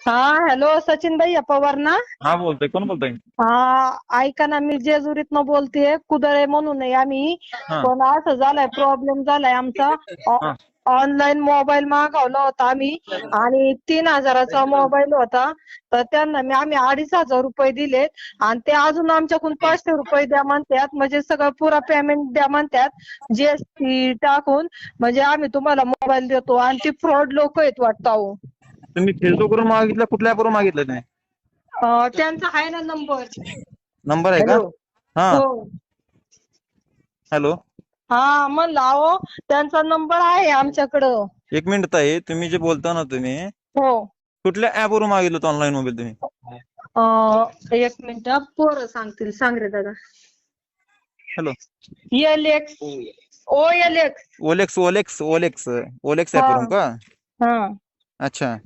हा हॅलो सचिन भैया पवार ना. हा बोलतोय. कोण बोलतोय? हा ऐका ना, मी जेजुरीतनं बोलतेय, कुदळे म्हणून आहे आम्ही. हा पण असं झालाय, प्रॉब्लेम झालाय आमचा. हा ऑनलाईन मोबाईल मागवला होता आम्ही आणि 3,000चा मोबाईल होता. तर त्यांना आम्ही 2,500 रुपये दिलेत आणि ते अजून आमच्याकडून 500 रुपये द्या म्हणतात. म्हणजे सगळं पुरा पेमेंट द्या म्हणतात, जीएसटी टाकून. म्हणजे आम्ही तुम्हाला मोबाईल देतो आणि ती फ्रॉड लोक आहेत वाटतं अहो. तुम्ही फेसबुकवरून मागितलं, कुठल्या ॲपवरून मागितलं नाही? त्यांचा आहे ना नंबर. नंबर आहे का? हॅलो. हा. हो. हॅलो. हा म्हणलं अहो, त्यांचा नंबर आहे आमच्याकडं. एक मिनिट ताई, तुम्ही जे बोलता ना, तुम्ही हो. कुठल्या ॲपवरून मागितलं ऑनलाईन मोबाईल तुम्ही? एक मिनिट, पोरं सांगतील. सांग रे दादा. Hello. LX OLX. OLX OLX OLX OLX हा ॲपवरून का? हा. अच्छा.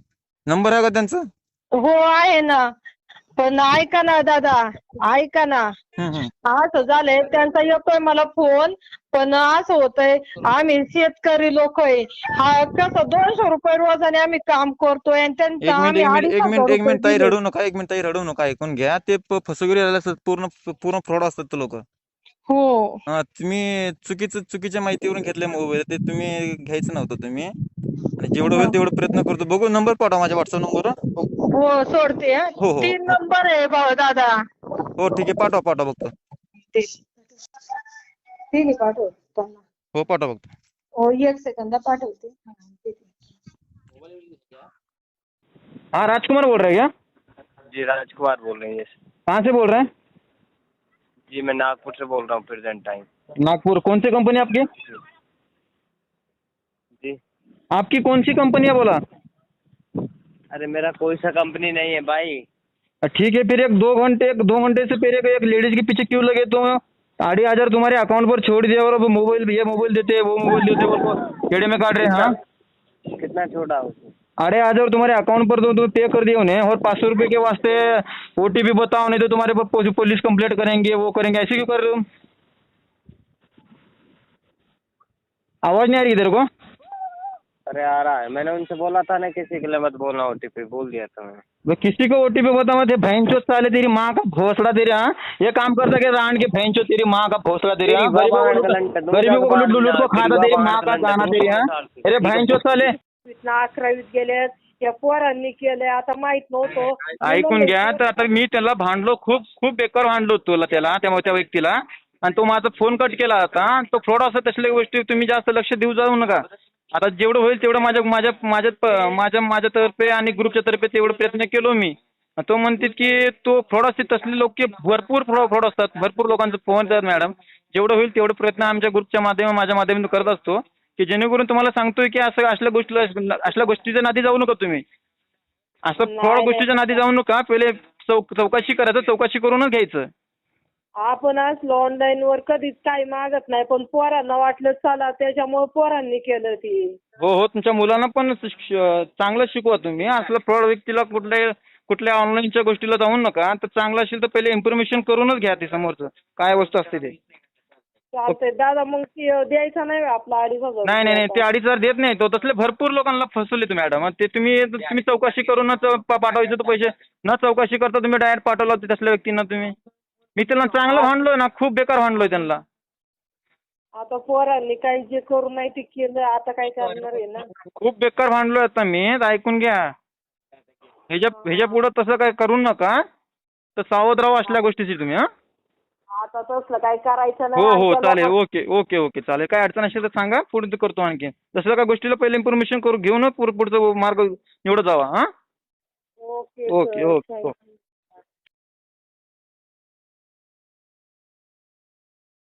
नंबर आहे का त्यांचा? हो आहे ना. पण ऐका ना दादा, ऐका ना. हम्म. असं झालंय, त्यांचा येतोय मला फोन. पण असं होतंय, आम्ही शेतकरी लोक आहे. हा कसं 200 रुपये रोजाने आम्ही काम करतोय आणि त्यांचा एक मिनिट आम्ही एक मिनिट एक 2,500 मिनिट एक रुपये मिनिट ताई, दिले. रडू नका. एक मिनिट ताई, रडू नका. ऐकून घ्या. ते फसवेगिरी असतात, पूर्ण पूर्ण फ्रॉड असतात ते लोक. हो. हा, तुम्ही चुकीच्या माहितीवरून घेतले मोबाईल. ते तुम्ही घ्यायचं नव्हतं तुम्ही. आणि जेवढं होईल तेवढं प्रयत्न करतो. बघू, नंबर पाठवा माझ्या व्हॉट्सअप नंबरवर. हो सोडते. हो हो 3 हो नंबर आहे भाऊ दादा. हो, ठीक आहे. पाठवा पाठवा बघतो. ठीक आहे, पाठवतो. हो, पाठवा बघतो. हो, 1 सेकंद पाठवते. हाँ राजकुमार बोल रहे हैं क्या? जी राजकुमार बोल रहे हैं। यस कहाँ से बोल रहे हैं? जी मैं नागपुर से बोल रहा हूँ, प्रेजेंट टाइम। नागपुर। कौन सी कंपनी आपकी? जी आपकी कौन सी कंपनी है बोला? अरे मेरा कोई सा कंपनी नहीं है भाई। ठीक है, फिर एक दो घंटे से फिर एक लेडीज के पीछे क्यों लगे तुम? 2,500 तुम्हारे अकाउंट पर छोड़ दिया और अब मोबाइल, ये मोबाइल देते वो मोबाइल देते, वो केड़े में काट रहे हैं। हाँ, कितना छोड़ा उसने? 2,500 तुम्हारे अकाउंट पर तो पे कर दिए उन्हें, और 500 रुपये के वास्ते OTP बताओ, नहीं तो तुम्हारे पर पुलिस कंप्लेंट करेंगे, वो करेंगे। ऐसे क्यों कर रहे हो? आवाज नहीं आ रही इधर को? अरे आ रहा है, मैंने उनसे बोला था ना किसी के लिए मत बोलना OTP, बोल दिया था मैंने। वो किसी को OTP बता मत, भैंचो साले तेरी माँ का भोसड़ा तेरे। हाँ, ये काम करता क्या रांड के भैंचो, तेरी माँ का भोसड़ा तेरे। हाँ, गरीबों को लूट को खाता तेरी माँ का गाना तेरी। हाँ, अरे भैंचो साले। 11वीत गेलेत, या पोरांनी केलंय, आता माहित नव्हतं. ऐकून घ्या, तर आता मी त्याला भांडलो, खूप खूप बेकार भांडलो तुला, त्या व्यक्तीला. आणि तो माझा फोन कट केला होता. तो फ्रॉड असं, तसल्या गोष्टी तुम्ही जास्त लक्ष देऊ जाऊ नका. आता जेवढं होईल तेवढं माझ्या तर्फे आणि ग्रुपच्या तर्फे तेवढं प्रयत्न केलो मी. तो म्हणते की तो फ्रॉड असते, तसले लोक भरपूर फ्रॉड असतात. भरपूर लोकांचा फोन येतात मॅडम. जेवढं होईल तेवढं प्रयत्न आमच्या ग्रुपच्या माध्यमातून, माझ्या माध्यमातून करत असतो, की जेणेकरून तुम्हाला सांगतोय की असल्या गोष्टीच्या नादी जाऊ नका तुम्ही. असं फ्रॉड गोष्टीच्या नादी जाऊ नका. पहिले चौकशी करायचं, चौकशी करूनच घ्यायचं. आपण असलो ऑनलाईन वर कधीच काही मागत नाही, पण पोरांना वाटलं चला, त्याच्यामुळे पोरांनी केलं ती. हो, तुमच्या मुलांना पण चांगलं शिकवा तुम्ही. असलं फ्रॉड व्यक्तीला कुठल्या ऑनलाईनच्या गोष्टीला जाऊ नका. तर चांगलं असेल तर पहिले इन्फॉर्मेशन करूनच घ्या ते समोरचं काय वस्तू असते ते. चालतंय दादा, मग द्यायचा नाही आपला 2,500? नाही, ते 2,500 देत नाही तो. तसले भरपूर लोकांना फसवले मॅडम. ते तुम्ही चौकशी करूनच पाठवायचं तर पैसे. न चौकशी करता तुम्ही डायरेक्ट पाठवला होते तसल्या व्यक्तींना तुम्ही. मी त्यांना चांगलं भांडलोय ना, खूप बेकार भांडलोय त्यांना. आता पोरांनी काही जे करू नाही ते केलं, आता काय करणार आहे ना. खूप बेकार भांडलोय आता मी. ऐकून घ्या, ह्याच्या पुढं तसं काय करू नका. तर सावध राहा असल्या गोष्टीची तुम्ही. हा, आता तसलं काय करायचं हो नाही. चालेल. ओके चालेल. काय अडचण असेल तर सांगा, पुढे करतो आणखी. तसलं काय गोष्टीला पहिले इन्फॉर्मेशन घेऊन पुढचा मार्ग निवडत जावा. हा, ओके ओके.